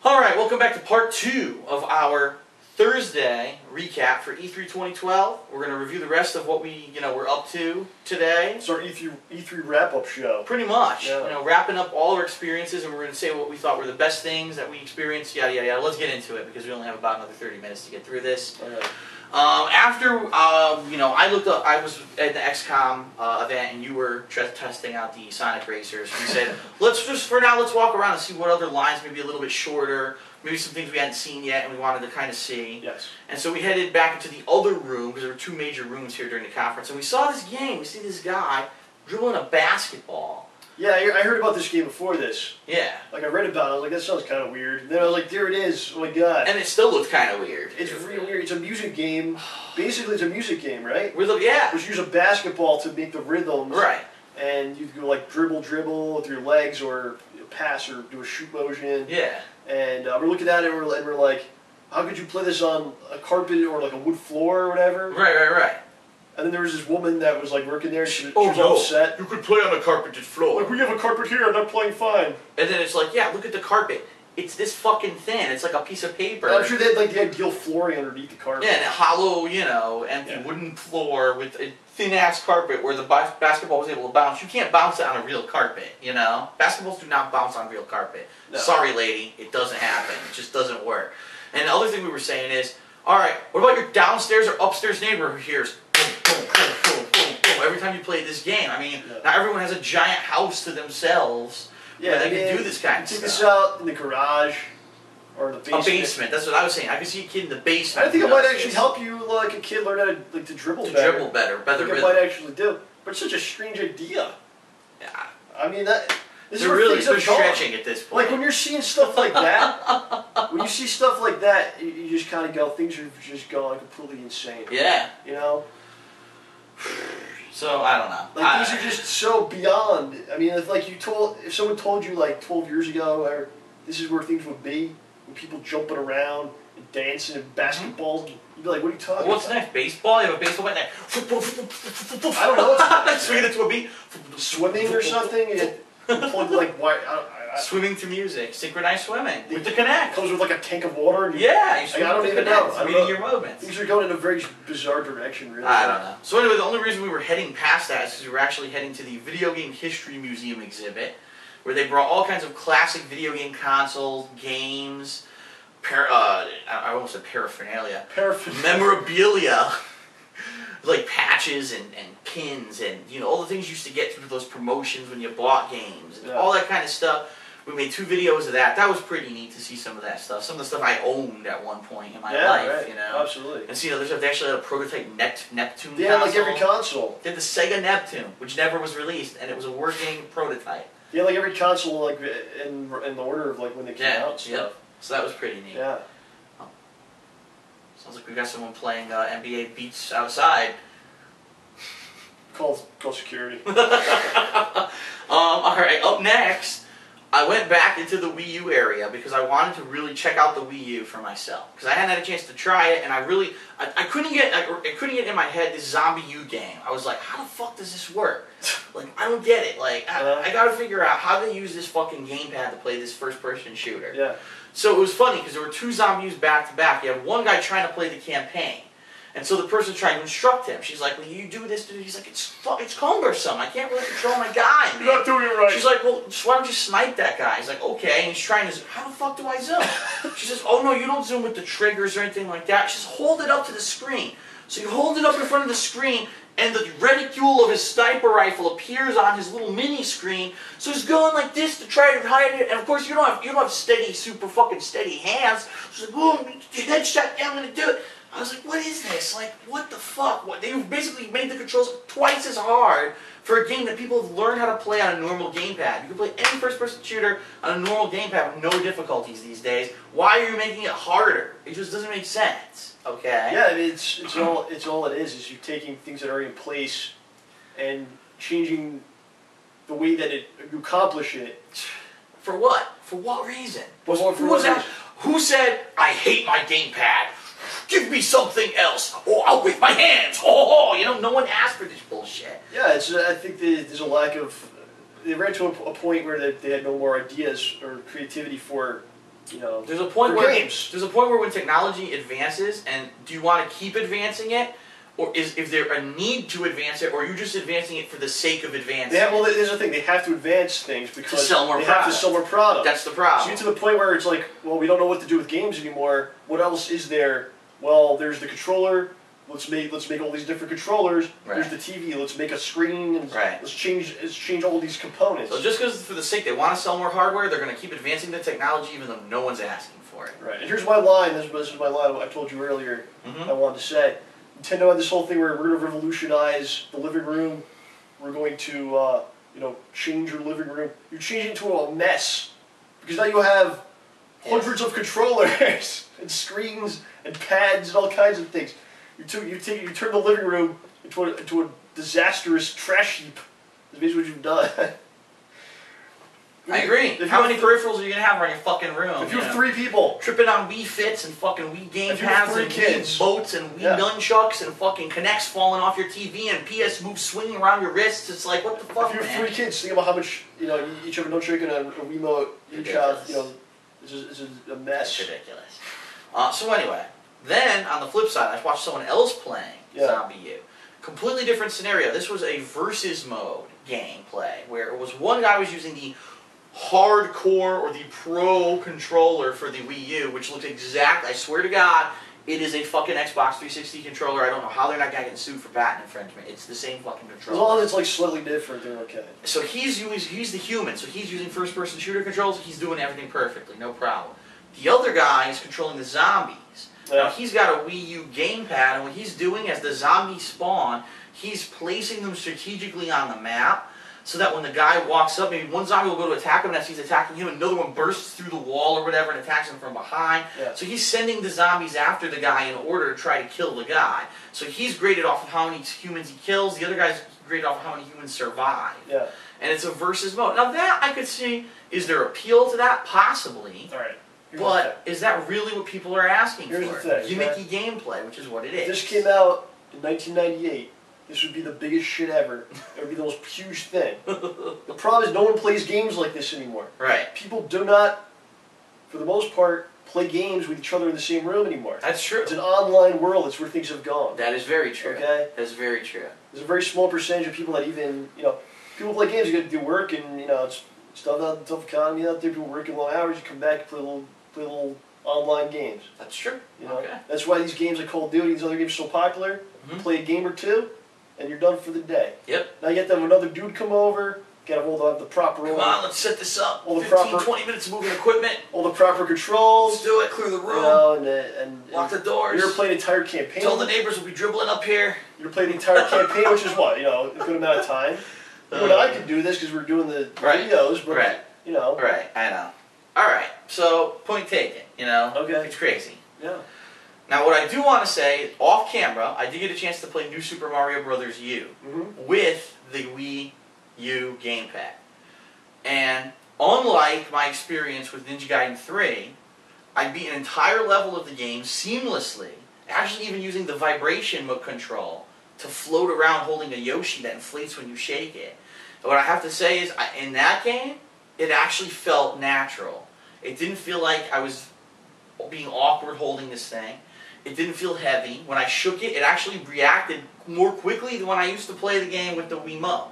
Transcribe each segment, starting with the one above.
Alright, welcome back to part 2 of our Thursday recap for E3 2012. We're going to review the rest of what we're up to today. It's our E3 wrap-up show. Pretty much. Yeah. Wrapping up all our experiences, and we're going to say what we thought were the best things that we experienced, yada yada yada. Let's get into it because we only have about another 30 minutes to get through this. Okay. I looked up, I was at the XCOM event, and you were testing out the Sonic Racers. We said, let's walk around and see what other lines may be a little bit shorter, maybe some things we hadn't seen yet and we wanted to kind of see. Yes. And so we headed back into the other room, because there were 2 major rooms here during the conference, and we saw this game. We see this guy dribbling a basketball. Yeah, I heard about this game before this. Yeah. Like, I read about it, I was like, that sounds kind of weird. And then I was like, there it is, oh my god. And it still looked kind of weird. It's really weird. It's a music game. Basically, it's a music game, right? Yeah. Which use a basketball to make the rhythms. Right. And you can go, like, dribble with your legs, or pass, or do a shoot motion. Yeah. And we're looking at it, and we're like, how could you play this on a carpet or, like, a wood floor or whatever? Right. And then there was this woman that was like working there. She was upset. You could play on a carpeted floor. Like, we have a carpet here. I'm not playing fine. And then it's like, yeah, look at the carpet. It's this fucking thin. It's like a piece of paper. I'm sure they had like the ideal flooring underneath the carpet. Yeah, and a hollow, empty wooden floor with a thin ass carpet where the basketball was able to bounce. You can't bounce it on a real carpet. Basketballs do not bounce on real carpet. No. Sorry, lady, it doesn't happen. It just doesn't work. And the other thing we were saying is, all right, what about your downstairs or upstairs neighbor who hears boom, boom, boom, boom, boom, boom every time you play this game? I mean, not everyone has a giant house to themselves where they can do this kind of stuff. Take this out in the garage or the basement. A basement, that's what I was saying. I could see a kid in the basement. I think it might actually help you, like a kid, learn how to dribble better. Dribble better, I think it might actually do. But it's such a strange idea. Yeah. I mean, this is where things are stretching at this point. Like, when you're seeing stuff like that, when you see stuff like that, you just kind of go, things are just going completely insane. Yeah. So, I don't know. Like, these are just so beyond. I mean, if someone told you, like, 12 years ago, or this is where things would be, with people jumping around and dancing and basketballs, you'd be like, what are you talking about? What's next? Baseball? You have a baseball bat next. I don't know what's next. Swing it to a beat. Swimming or something? Swimming to music. Synchronized swimming. With the Kinect. Comes with like a tank of water? And yeah. I don't even know. Reading your movements. Things are going in a very bizarre direction, really. I don't know. So anyway, the only reason we were heading past that is because we were actually heading to the Video Game History Museum exhibit, where they brought all kinds of classic video game consoles, games, I almost said paraphernalia. Memorabilia. Like patches and pins and all the things you used to get through those promotions when you bought games and all that kind of stuff. We made 2 videos of that. That was pretty neat to see some of that stuff. Some of the stuff I owned at one point in my life, right. Absolutely. And see other stuff. They actually had a prototype Neptune console. Yeah, like every console. They had the Sega Neptune, which never was released, and it was a working prototype. Yeah, like every console, like in the order of like when they came out and stuff. Yep. So that was pretty neat. Yeah. Sounds like we got someone playing NBA Beats outside. Call security. Alright, up next, I went back into the Wii U area because I wanted to really check out the Wii U for myself. Because I hadn't had a chance to try it, and I couldn't get in my head this Zombie U game. I was like, how the fuck does this work? Like, I don't get it. Like, I gotta figure out how they use this fucking gamepad to play this first-person shooter. Yeah. So it was funny because there were 2 zombies back to back. You have one guy trying to play the campaign, and so the person's trying to instruct him. She's like, "Will you do this?" He's like, "It's cumbersome. I can't really control my guy, man." You're not doing it right. She's like, "Well, why don't you snipe that guy?" He's like, "Okay." And he's trying to. How the fuck do I zoom? She says, "Oh no, you don't zoom with the triggers or anything like that." She says, "Hold it up to the screen." So you hold it up in front of the screen, and the reticule of his sniper rifle appears on his little mini screen. So he's going like this to try to hide it, and of course you don't have super fucking steady hands. She's like, "Boom, headshot, yeah, I'm gonna do it." I was like, what is this? Like, what the fuck? They basically made the controls twice as hard for a game that people have learned how to play on a normal gamepad. You can play any first-person shooter on a normal gamepad with no difficulties these days. Why are you making it harder? It just doesn't make sense. Okay. Yeah, I mean, it's all it is you're taking things that are in place and changing the way that you accomplish it. For what? For what reason? Who said, I hate my gamepad? Give me something else, or I'll with my hands. No one asked for this bullshit. Yeah, I think there's a lack of. They ran to a point where they had no more ideas or creativity for you know, there's a point for where games. There's a point where when technology advances, and do you want to keep advancing it, or is there a need to advance it, or are you just advancing it for the sake of advancing? Yeah, well, there's the thing. They have to advance things because to sell more they product. have to sell more product. That's the problem. So you get to the point where it's like, well, we don't know what to do with games anymore. What else is there? Well, there's the controller. Let's make all these different controllers. Right. There's the TV. Let's make a screen and right. let's change all these components. So just because for the sake they want to sell more hardware, they're going to keep advancing the technology even though no one's asking for it. Right. And here's my line. This is my line. I told you earlier. I wanted to say. Nintendo had this whole thing where we're going to revolutionize the living room. We're going to, change your living room. You change it into a mess because now you have hundreds of controllers and screens and pads and all kinds of things. You turn the living room into a disastrous trash heap. That's basically what you've done. I agree. How many peripherals are you going to have around your fucking room? If you have 3 people. Tripping on Wii Fits and fucking Wii game pads and Wii boats and Wii nunchucks and fucking Kinects falling off your TV and PS Move swinging around your wrists, it's like, what the fuck, man? If you have 3 kids, think about how much, you each have a nunchuck and a Wiimote. Each have, it's a mess. It's ridiculous. So anyway, then on the flip side, I watched someone else playing Zombie U. Completely different scenario. This was a versus mode gameplay where it was one guy was using the hardcore or the pro controller for the Wii U, which looked exact. I swear to God, it is a fucking Xbox 360 controller. I don't know how they're not getting sued for patent infringement. It's the same fucking controller. As long as it's like slightly different, they're okay. So he's the human. So he's using first-person shooter controls. He's doing everything perfectly, no problem. The other guy is controlling the zombies. Now he's got a Wii U gamepad, and what he's doing as the zombies spawn, he's placing them strategically on the map, so that when the guy walks up, maybe one zombie will go to attack him, and as he's attacking him, another one bursts through the wall or whatever and attacks him from behind. So he's sending the zombies after the guy in order to try to kill the guy. So he's graded off of how many humans he kills. The other guy's graded off of how many humans survive. And it's a versus mode. Now that I could see, is there appeal to that? Possibly. But is that really what people are asking for? Gimmicky gameplay, which is what it is. If this came out in 1998, this would be the biggest shit ever. It would be the most huge thing. The problem is no one plays games like this anymore. Right. People do not, for the most part, play games with each other in the same room anymore. That's true. It's an online world. It's where things have gone. That is very true. Okay? That's very true. There's a very small percentage of people that even, people play games, you got to do work, and, it's tough economy out there, people working long hours, you come back and play little online games. That's true. Okay. That's why these games like Call of Duty, these other games are so popular. Play a game or two, and you're done for the day. Yep. Now you have to have another dude come over, got to hold the proper... Come on, let's set this up. All the 20 minutes of moving equipment. All the proper controls. Let's do it, clear the room. And lock the doors. You're playing the entire campaign. Tell the neighbors we'll be dribbling up here. You're playing the entire campaign, which is what, a good amount of time. You and I can do this because we're doing the videos, but, Right, I know. Alright, so, point taken, Okay. It's crazy. Yeah. Now, what I do want to say, off camera, I did get a chance to play New Super Mario Bros. U with the Wii U gamepad. And unlike my experience with Ninja Gaiden 3, I beat an entire level of the game seamlessly, actually even using the vibration control to float around holding a Yoshi that inflates when you shake it. And what I have to say is, in that game, it actually felt natural. It didn't feel like I was being awkward holding this thing. It didn't feel heavy. When I shook it, it actually reacted more quickly than when I used to play the game with the Wiimote.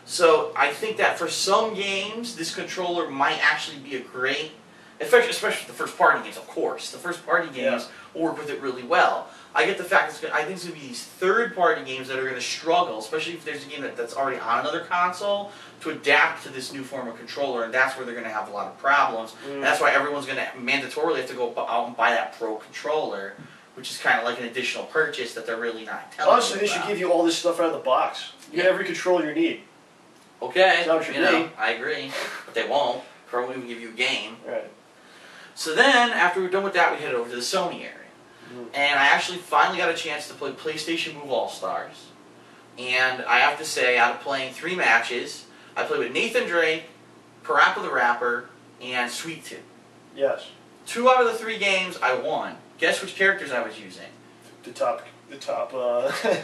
So I think that for some games, this controller might actually be a great, especially the first party games, of course. The first party games work with it really well. I get the fact that I think it's going to be these third-party games that are going to struggle, especially if there's a game that's already on another console, to adapt to this new form of controller, and that's where they're going to have a lot of problems. And that's why everyone's going to mandatorily have to go out and buy that Pro controller, which is kind of like an additional purchase that they're really not telling you Honestly, they should give you all this stuff out of the box. You get every controller you need. Okay, I agree, but they won't. Pro won't even give you a game. Right. So then, after we're done with that, we headed over to the Sony area. And I actually finally got a chance to play PlayStation Move All-Stars. And I have to say, out of playing 3 matches, I played with Nathan Drake, Parappa the Rapper, and Sweet Tooth. Yes. 2 out of the 3 games I won. Guess which characters I was using? The top the top.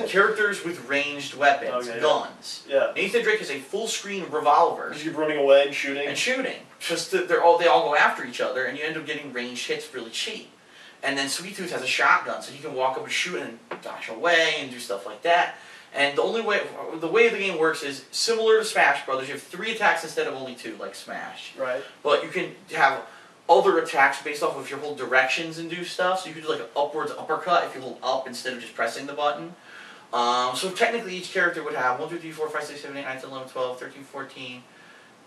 Characters with ranged weapons, guns. Yeah. Nathan Drake has a full screen revolver. Just keep running away and shooting. Just they all go after each other, and you end up getting ranged hits really cheap. And then Sweet Tooth has a shotgun, so he can walk up and shoot and dash away and do stuff like that. And the way the game works is similar to Smash Brothers. You have 3 attacks instead of only 2, like Smash. Right. But you can have other attacks based off of if you hold directions and do stuff. So you can do like an upwards uppercut if you hold up instead of just pressing the button. So technically each character would have 1, 2, 3, 4, 5, 6, 7, 8, 9, 10, 11, 12, 13, 14,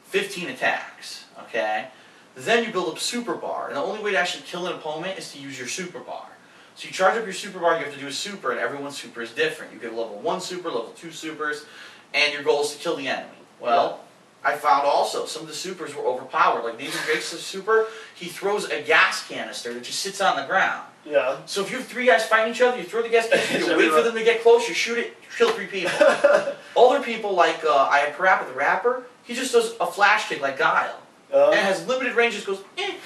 15 attacks. Okay? Then you build up Super Bar. And the only way to actually kill an opponent is to use your Super Bar. So you charge up your Super Bar, you have to do a super, and everyone's super is different. You get level 1 super, level 2 supers, and your goal is to kill the enemy. Well, I found also some of the supers were overpowered. Like Nathan Drake's super, he throws a gas canister that just sits on the ground. Yeah. So if you have 3 guys fighting each other, you throw the gas canister, you wait for them to get close, you shoot it, kill 3 people. Other people, like I had Parappa the Rapper, he just does a flash kick like Guile. And it has limited range, just goes, eh.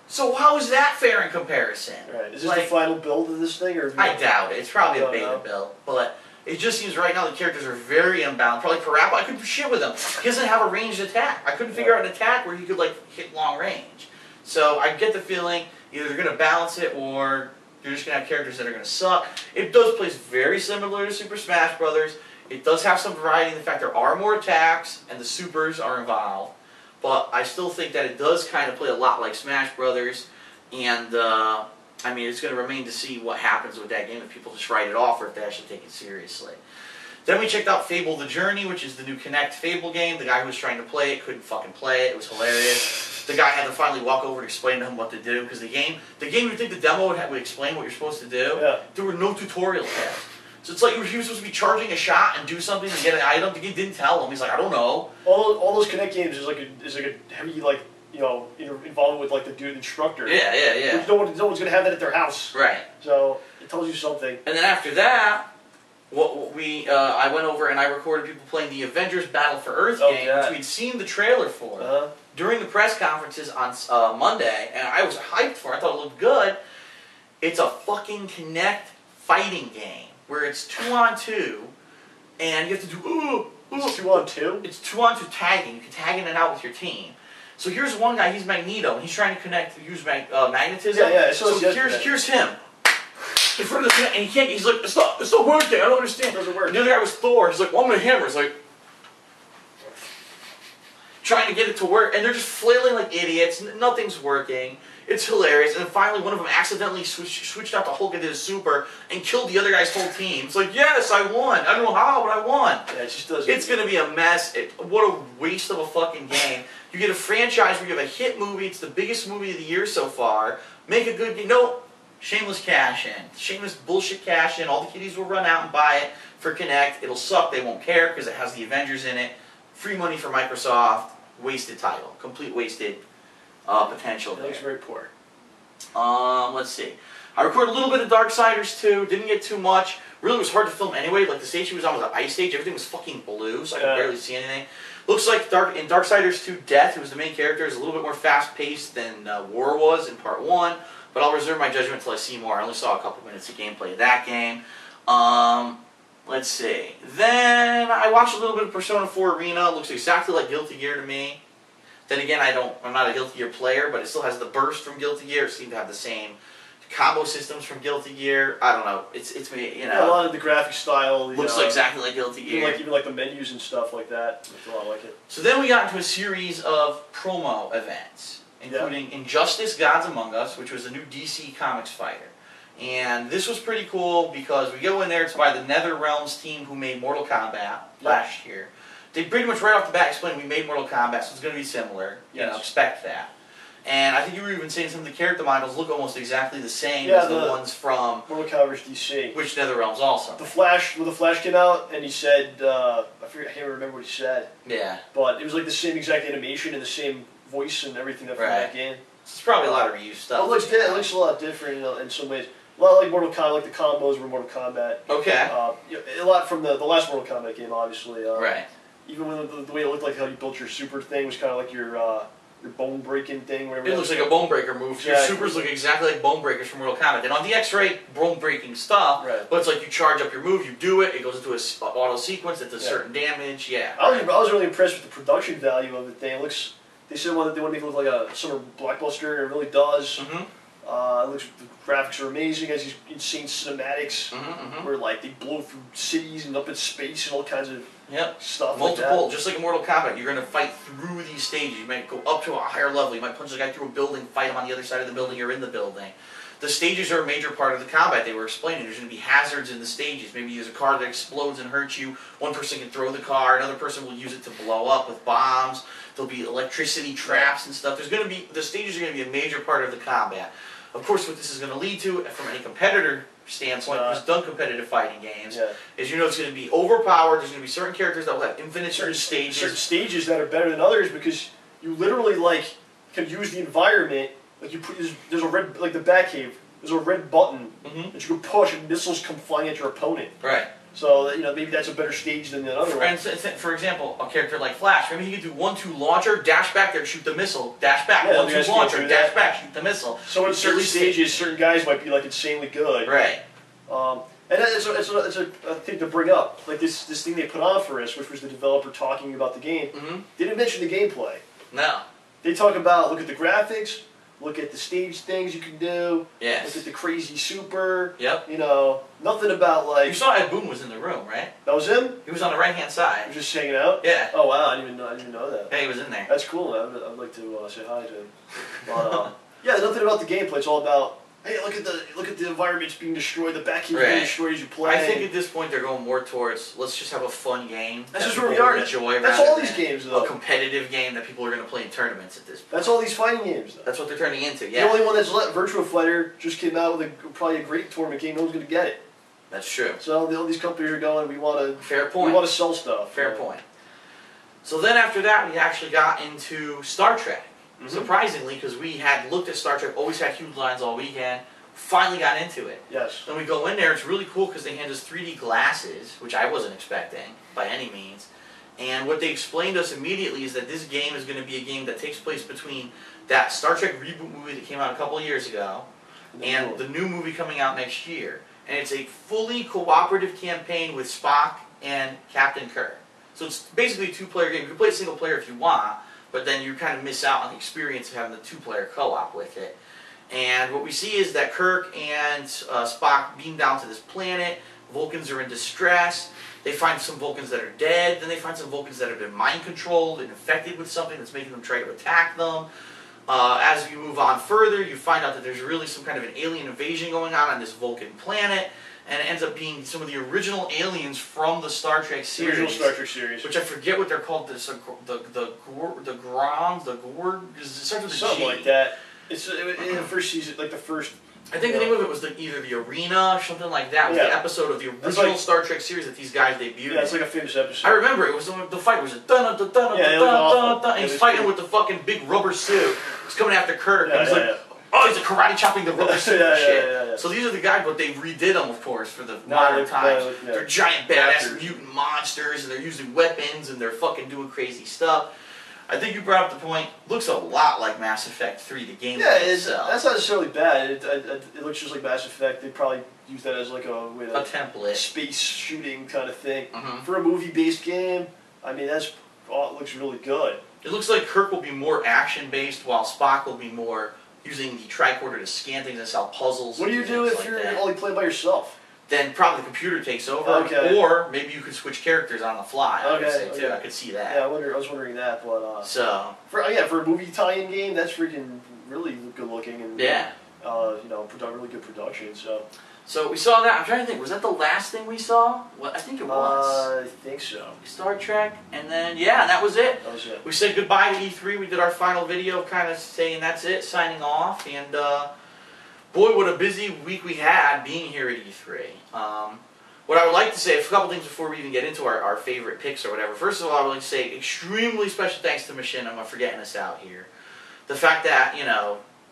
So how is that fair in comparison? Right. Is this the final build of this thing? Or I doubt it. It's probably a beta build. But it just seems right now the characters are very unbalanced. Probably Parappa, I couldn't do shit with him. He doesn't have a ranged attack. I couldn't figure out an attack where he could like hit long range. So I get the feeling either they're going to balance it or you're just going to have characters that are going to suck. It does play very similar to Super Smash Brothers. It does have some variety in the fact there are more attacks and the supers are involved. But I still think that it does kind of play a lot like Smash Brothers, and I mean, it's going to remain to see what happens with that game if people just write it off or if they actually take it seriously. Then we checked out Fable the Journey, which is the new Kinect Fable game. The guy who was trying to play it couldn't fucking play it. It was hilarious. The guy had to finally walk over and explain to him what to do, because the game you think the demo would explain what you're supposed to do, there were no tutorials yet. So it's like he was supposed to be charging a shot and do something to get an item. The game didn't tell him. He's like, I don't know. All those Kinect games is like a heavy involvement with like the instructor. Yeah. Which no one's gonna have that at their house. Right. So it tells you something. And then after that, I went over and I recorded people playing the Avengers Battle for Earth game, which we'd seen the trailer for during the press conferences on Monday, and I was hyped for it. I thought it looked good. It's a fucking Kinect fighting game where it's 2-on-2, and you have to do It's 2-on-2? It's 2-on-2 tagging. You can tag in and out with your team. So here's one guy, he's Magneto, and he's trying to use magnetism. So here's him. In front of the and he can't, he's like, it's not working, I don't understand. It doesn't work. And the other guy was Thor, he's like, well, I'm gonna hammer. He's like, trying to get it to work, and they're just flailing like idiots, nothing's working. It's hilarious, and then finally one of them accidentally switched out the Hulk and did a super and killed the other guy's whole team. It's like, yes, I won. I don't know how, but I won. Yeah, it just doesn't. It's going to be a mess. What a waste of a fucking game. You get a franchise where you have a hit movie. It's the biggest movie of the year so far. Make a good game. No, shameless cash in. Shameless bullshit cash in. All the kiddies will run out and buy it for Kinect. It'll suck. They won't care because it has the Avengers in it. Free money for Microsoft. Wasted title. Complete wasted potential there. It looks very poor. Let's see. I recorded a little bit of Darksiders 2. Didn't get too much. Really was hard to film anyway. Like the stage she was on was an ice stage. Everything was fucking blue, so I could barely see anything. Looks like in Darksiders 2, Death, who was the main character, is a little bit more fast-paced than War was in Part 1. But I'll reserve my judgment until I see more. I only saw a couple minutes of gameplay of that game. Let's see. Then I watched a little bit of Persona 4 Arena. It looks exactly like Guilty Gear to me. Then again, I'm not a Guilty Gear player, but it still has the burst from Guilty Gear. It seemed to have the same combo systems from Guilty Gear. I don't know. It's me, you know. Yeah, a lot of the graphic style looks exactly like Guilty Gear. Even like the menus and stuff like that. Looks a lot like it. So then we got into a series of promo events, including Injustice: Gods Among Us, which was a new DC Comics fighter. And this was pretty cool because we go in there. It's by the NetherRealms team who made Mortal Kombat last year. They pretty much right off the bat explained we made Mortal Kombat, so it's going to be similar. You know, expect that. And I think you were even saying some of the character models look almost exactly the same as the ones from Mortal Kombat DC, which NetherRealms also. The Flash, when the Flash came out, and he said, I can't remember what he said. Yeah. But it was like the same exact animation and the same voice and everything from that game. It's probably a lot of reused stuff. It looks a lot different in some ways. A lot like Mortal Kombat, like the combos were Mortal Kombat. Okay. A lot from the last Mortal Kombat game, obviously. Right. Even when the way it looked like how you built your super thing was kind of like your your bone breaking thing, whatever. It looks like a bone breaker move. Your supers look exactly like bone breakers from Mortal Kombat. And on the X-Ray, bone breaking stuff, but it's like you charge up your move, you do it, it goes into a auto sequence that does certain damage. Yeah. I was really impressed with the production value of the thing. It looks. They said that they want to make it look like a summer blockbuster, and it really does. It looks, the graphics are amazing. It has these insane cinematics where like they blow through cities and up in space and all kinds of stuff. Multiple, like that. just like in Mortal Kombat, you're going to fight through these stages. You might go up to a higher level. You might punch the guy through a building, fight him on the other side of the building or in the building. The stages are a major part of the combat. They were explaining there's going to be hazards in the stages. Maybe there's a car that explodes and hurts you. One person can throw the car. Another person will use it to blow up with bombs. There'll be electricity traps and stuff. There's going to be, the stages are going to be a major part of the combat. Of course, what this is going to lead to, from any competitor standpoint, who's done competitive fighting games, is it's going to be overpowered. There's going to be certain characters that will have infinite stages. Certain stages that are better than others because you literally like can use the environment. Like you put, there's a red, like the Batcave. There's a red button that you can push, and missiles come flying at your opponent. Right. So maybe that's a better stage than the other one. For example, a character like Flash, maybe he could do 1-2 launcher, dash back there, shoot the missile, dash back, 1-2 launcher, dash back, shoot the missile. So in certain stages, certain guys might be like insanely good. Right. And it's a thing to bring up. Like this thing they put on for us, which was the developer talking about the game. They didn't mention the gameplay. No. They talk about, look at the graphics, look at the stage things you can do, yes. Look at the crazy super. Yep. Nothing about like... You saw Ed Boon was in the room, right? That was him? He was on the right-hand side. He was just hanging out? Yeah. Oh wow, I didn't even know that. Yeah, he was in there. That's cool. I'd like to say hi to him. But, yeah, nothing about the gameplay. It's all about, hey, look at the environments being destroyed, the back being destroyed as you play. I think at this point they're going more towards, let's just have a fun game. That's just where we are. That's all these games, though. A competitive game that people are going to play in tournaments at this point. That's all these fighting games, though. That's what they're turning into, yeah. The only one that's left, Virtua Fighter, just came out with probably a great tournament game. No one's going to get it. That's true. So all these companies are going, we want to... Fair point. We want to sell stuff. Fair point. So then after that, we actually got into Star Trek. Surprisingly, because we had looked at Star Trek, always had huge lines all weekend. Finally got into it. Yes. Then we go in there, it's really cool because they hand us 3D glasses, which I wasn't expecting by any means. And what they explained to us immediately is that this game is going to be a game that takes place between that Star Trek reboot movie that came out a couple of years ago and the new movie coming out next year. And it's a fully cooperative campaign with Spock and Captain Kirk. So it's basically a two-player game. You can play it single player if you want, but then you kind of miss out on the experience of having the two-player co-op with it. And what we see is that Kirk and Spock beam down to this planet. Vulcans are in distress. They find some Vulcans that are dead. Then they find some Vulcans that have been mind-controlled and infected with something that's making them try to attack them. As you move on further, you find out that there's really some kind of an alien invasion going on this Vulcan planet. And it ends up being some of the original aliens from the Star Trek series. The original Star Trek series. Which I forget what they're called. The Gorgs, the Gorg. It starts with a G. Something like that. It's in the first season, like the first... I think the name of it was either the Arena or something like that. It was the episode of the original Star Trek series that these guys debuted. Yeah, it's like a famous episode. I remember it was the fight was and he's fighting with the fucking big rubber suit. He's coming after Kirk. And he's like, oh, he's a karate chopping the rubber suit and shit. So these are the guys, but they redid them, of course, for the modern times. They're giant badass mutant monsters, and they're using weapons, and they're fucking doing crazy stuff. I think you brought up the point. Looks a lot like Mass Effect 3, the game. Yeah, that's not necessarily bad. It looks just like Mass Effect. They probably use that as like a template, space shooting kind of thing for a movie-based game. I mean, it looks really good. It looks like Kirk will be more action-based, while Spock will be more using the tricorder to scan things and solve puzzles. What do you do if you're only playing by yourself? Then probably the computer takes over, or maybe you could switch characters on the fly. I would say too. I could see that. Yeah, I was wondering that, but for a movie tie-in game, that's freaking really good looking and really good production. So we saw that. I'm trying to think. Was that the last thing we saw? Well, I think it was. I think so. Star Trek, and then that was it. That was it. We said goodbye to E3. We did our final video, kind of saying that's it, signing off, and. Boy, what a busy week we had being here at E3. What I would like to say, a couple things before we even get into our favorite picks or whatever. First of all, I would like to say extremely special thanks to Machinima for getting us out here. The fact that,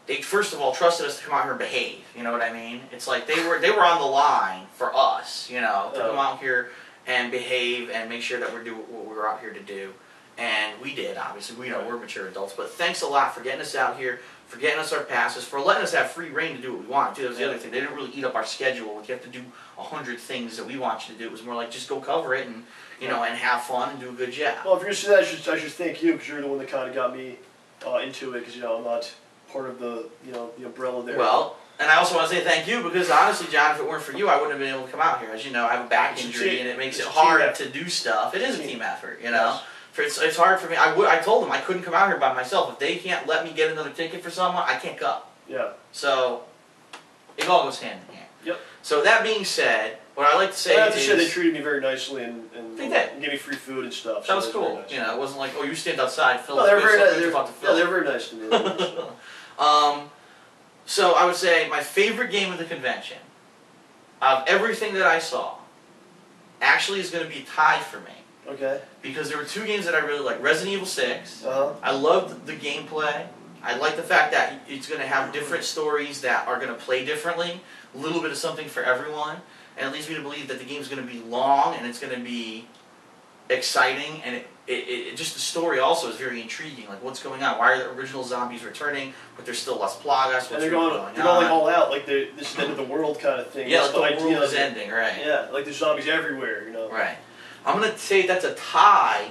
they first of all trusted us to come out here and behave. You know what I mean? It's like they were on the line for us, to come out here and behave and make sure that we're doing what we're out here to do. And we did, obviously. We're mature adults. But thanks a lot for getting us out here, for getting us our passes, for letting us have free reign to do what we want to. That was the other thing. They didn't really eat up our schedule. You have to do 100 things that we want you to do. It was more like just go cover it and, and have fun and do a good job. Well, if you're going to say that, I should thank you, because you're the one that kind of got me into it, because, I'm not part of the, the umbrella there. Well, and I also want to say thank you, because honestly, John, if it weren't for you, I wouldn't have been able to come out here. As you know, I have a back injury, and it makes it hard to do stuff. It is a team effort, Yes. It's hard for me. I told them I couldn't come out here by myself. If they can't let me get another ticket for someone, I can't go. Yeah. So, it all goes hand in hand. Yep. So that being said, what I like to say is... they treated me very nicely and they did. And gave me free food and stuff. That was cool. Nice. It wasn't like, oh, you stand outside, Phil. No, they were very nice. They were very nice to me. So I would say my favorite game of the convention, of everything that I saw, actually is going to be tied for me. Okay. Because there were two games that I really liked. Resident Evil 6. Uh-huh. I loved the gameplay. I like the fact that it's going to have different stories that are going to play differently. A little bit of something for everyone. And it leads me to believe that the game's going to be long and it's going to be exciting. And it just the story also is very intriguing. Like, what's going on? Why are the original zombies returning, but there's still Las Plagas? And they're going like all out, like this is the end of the world kind of thing. Yeah, like the world is ending, right? Yeah, like there's zombies everywhere, Right. I'm going to say that's a tie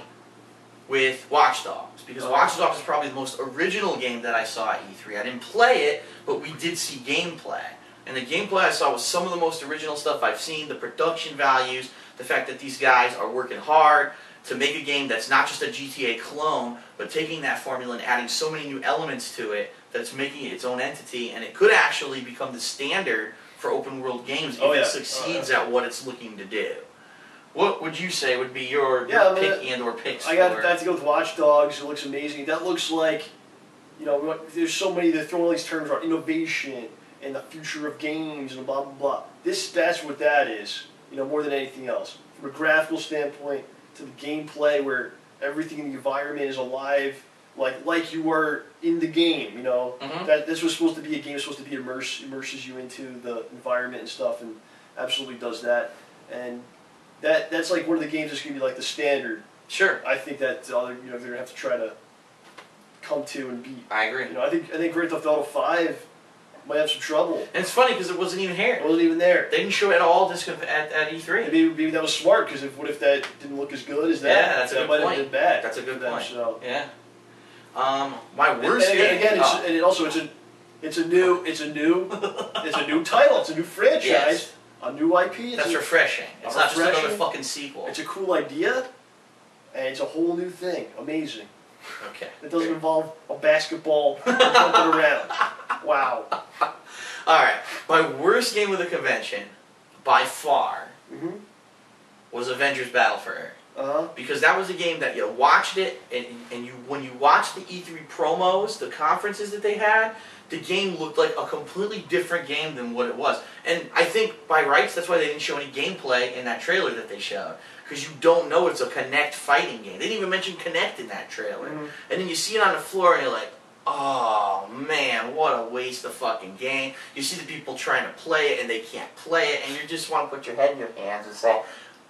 with Watch Dogs, because Watch Dogs is probably the most original game that I saw at E3. I didn't play it, but we did see gameplay. And the gameplay I saw was some of the most original stuff I've seen, the production values, the fact that these guys are working hard to make a game that's not just a GTA clone, but taking that formula and adding so many new elements to it that it's making it its own entity, and it could actually become the standard for open world games if it succeeds at what it's looking to do. What would you say would be your pick and or picks? I have to go with Watch Dogs. It looks amazing. That looks like, there's so many, they're throwing all these terms around innovation and the future of games and blah, blah, blah. That's what that is, more than anything else. From a graphical standpoint to the gameplay where everything in the environment is alive, like you were in the game, That this was supposed to be a game, supposed to be immerses you into the environment and stuff, and absolutely does that. And that's like one of the games that's going to be like the standard. Sure. I think that they're going to have to try to come to and beat. I agree. I think Grand Theft Auto 5 might have some trouble. And it's funny because it wasn't even here. It wasn't even there. They didn't show it at all at E3. Maybe that was smart, because what if that didn't look as good as that? Yeah, that's a good point. Might have been bad. That's a good point. So. Yeah. My worst game. Again, it's a new title. It's a new franchise. Yes. A new IP. That's refreshing. It's not just another fucking sequel. It's a cool idea, and it's a whole new thing. Amazing. Okay. It doesn't involve a basketball jumping around. Wow. Alright. My worst game of the convention, by far, was Avengers Battle for Earth. Because that was a game that you watched it, and when you watched the E3 promos, the conferences that they had, the game looked like a completely different game than what it was. And I think, by rights, that's why they didn't show any gameplay in that trailer that they showed. Because you don't know it's a Kinect fighting game. They didn't even mention Kinect in that trailer. And then you see it on the floor and you're like, oh man, what a waste of fucking game. You see the people trying to play it and they can't play it, and you just want to put your head in your hands and say,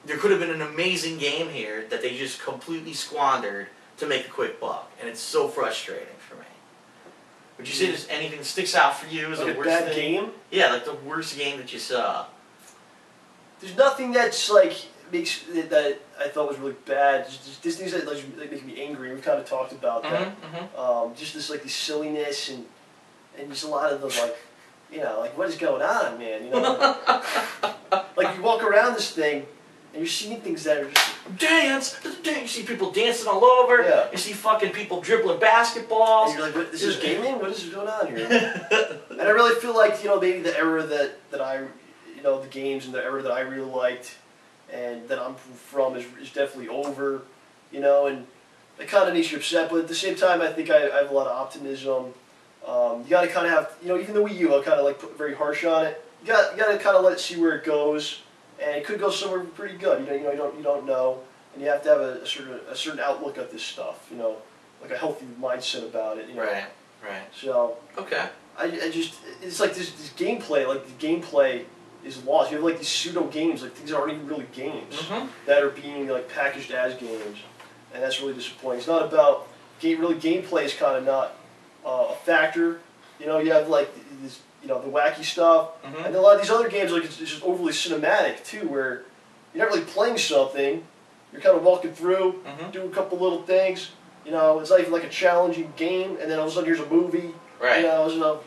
there could have been an amazing game here that they just completely squandered to make a quick buck. And it's so frustrating for me. Would you say there's anything that sticks out for you as like the worst bad thing? game? Yeah, like the worst game that you saw. There's nothing that's that I thought was really bad. Just things that make me angry. We've kind of talked about that. Just this this silliness and just a lot of the what is going on, man? You walk around this thing and you're seeing things that are just dance. You see people dancing all over. Yeah. You see fucking people dribbling basketballs. And you're like, this is gaming? What is going on here? And I really feel like maybe the era that I the games and the era that I really liked and that I'm from is definitely over, and it kind of makes you upset, but at the same time I think I have a lot of optimism. You got to kind of have, even the Wii U, I kind of put very harsh on it. You got to kind of let it see where it goes, and it could go somewhere pretty good. You don't know, and you have to have a certain outlook at this stuff. Like a healthy mindset about it. Right. So okay. I just it's like this gameplay. The gameplay is lost. You have these pseudo games, things that aren't even really games that are being packaged as games, and that's really disappointing. It's not about gameplay is kind of not a factor. You know, you have like this, you know, the wacky stuff, and then a lot of these other games, like it's just overly cinematic too, where you're not really playing something. You're kind of walking through, doing a couple little things. You know, it's not even like a challenging game, and then all of a sudden here's a movie. Right. You know, so,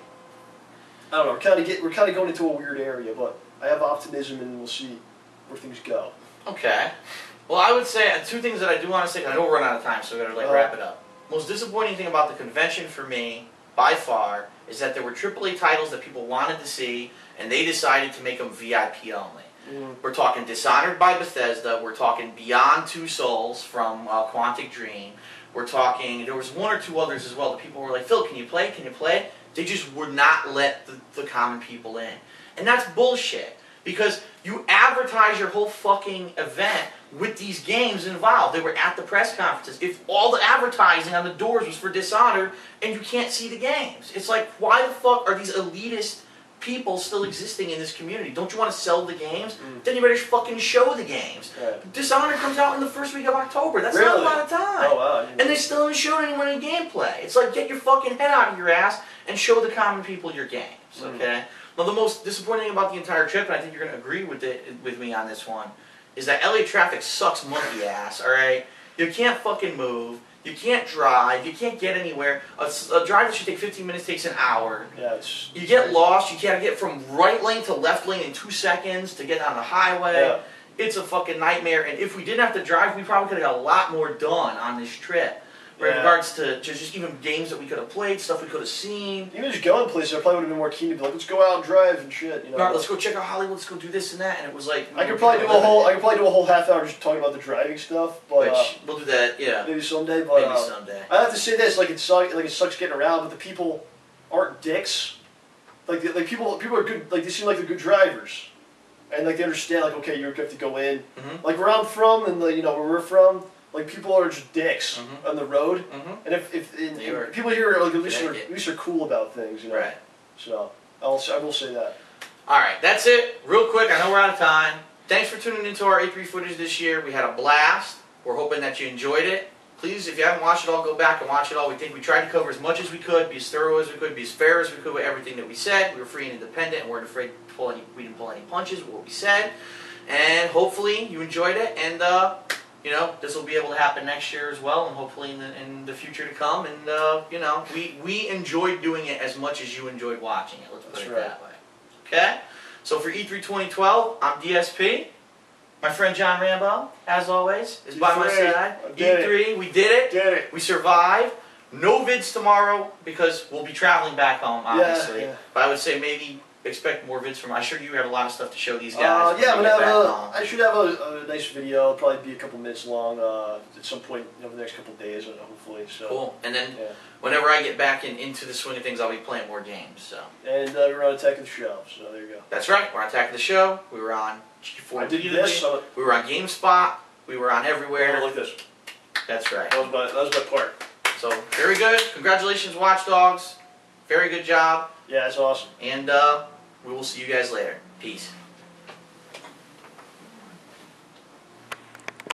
I don't know. We're kind of going into a weird area, but I have optimism, and we'll see where things go. Okay. Well, I would say two things that I do want to say. I know we're running out of time, so we gotta like wrap it up. Most disappointing thing about the convention for me, by far, is that there were AAA titles that people wanted to see, and they decided to make them VIP only. We're talking Dishonored by Bethesda. We're talking Beyond Two Souls from Quantic Dream. We're talking, there was one or two others as well that people were like, Phil, can you play? Can you play? They just would not let the common people in. And that's bullshit. Because you advertise your whole fucking event with these games involved. They were at the press conferences. If all the advertising on the doors was for Dishonored and you can't see the games. It's like, why the fuck are these elitist people still existing in this community? Don't you want to sell the games? Then you better fucking show the games. Right. Dishonored comes out in the first week of October. That's not a lot of time. Oh, wow. And they still haven't shown anyone any gameplay. It's like, get your fucking head out of your ass and show the common people your games. Okay? Well, the most disappointing thing about the entire trip, and I think you're going to agree with me on this one, is that LA traffic sucks monkey ass, alright? You can't fucking move. You can't drive. You can't get anywhere. A drive that should take 15 minutes takes an hour. Yeah, you get lost. You can't get from right lane to left lane in 2 seconds to get on the highway. Yeah. It's a fucking nightmare. And if we didn't have to drive, we probably could have got a lot more done on this trip. In regards to just even games that we could have played, stuff we could have seen. Even just going places, I probably would have been more keen to be like, let's go out and drive and shit. You know, right, let's go check out Hollywood. Let's go do this and that. And it was like I could probably do a whole half hour just talking about the driving stuff. But which we'll do that, yeah. Maybe someday. But maybe someday. I have to say this, it sucks getting around, but the people aren't dicks. Like people are good. Like they seem like they're good drivers, and like they understand. Like okay, you have to go in. Like where I'm from and where we're from. Like people are just dicks on the road, and if people here are like at least are cool about things, you know. Right. So I will say that. All right, that's it. Real quick, I know we're out of time. Thanks for tuning into our E3 footage this year. We had a blast. We're hoping that you enjoyed it. Please, if you haven't watched it all, go back and watch it all. We think we tried to cover as much as we could, be as thorough as we could, be as fair as we could with everything that we said. We were free and independent, and we weren't afraid to we didn't pull any punches with what we said. And hopefully you enjoyed it, and you know, this will be able to happen next year as well, and hopefully in the future to come. And you know, we enjoyed doing it as much as you enjoyed watching it. Let's put it that way. Okay. So for E3 2012, I'm DSP. My friend John Rambo, as always, is by my side. E3, we did it. We survived. No vids tomorrow because we'll be traveling back home, obviously. Yeah. But I would say maybe expect more vids from. I'm sure you have a lot of stuff to show these guys. Yeah, I should have a nice video. It'll probably be a couple minutes long at some point over the next couple of days, hopefully. So. Cool. And then whenever I get back into the swing of things, I'll be playing more games. So. And we're on Attack of the Show, so there you go. That's right. We're on Attack of the Show. We were on G4. I did this. We were on GameSpot. We were on everywhere. I like this. That's right. That was my part. So, very good. Congratulations, Watch Dogs. Very good job. Yeah, it's awesome. And we will see you guys later. Peace.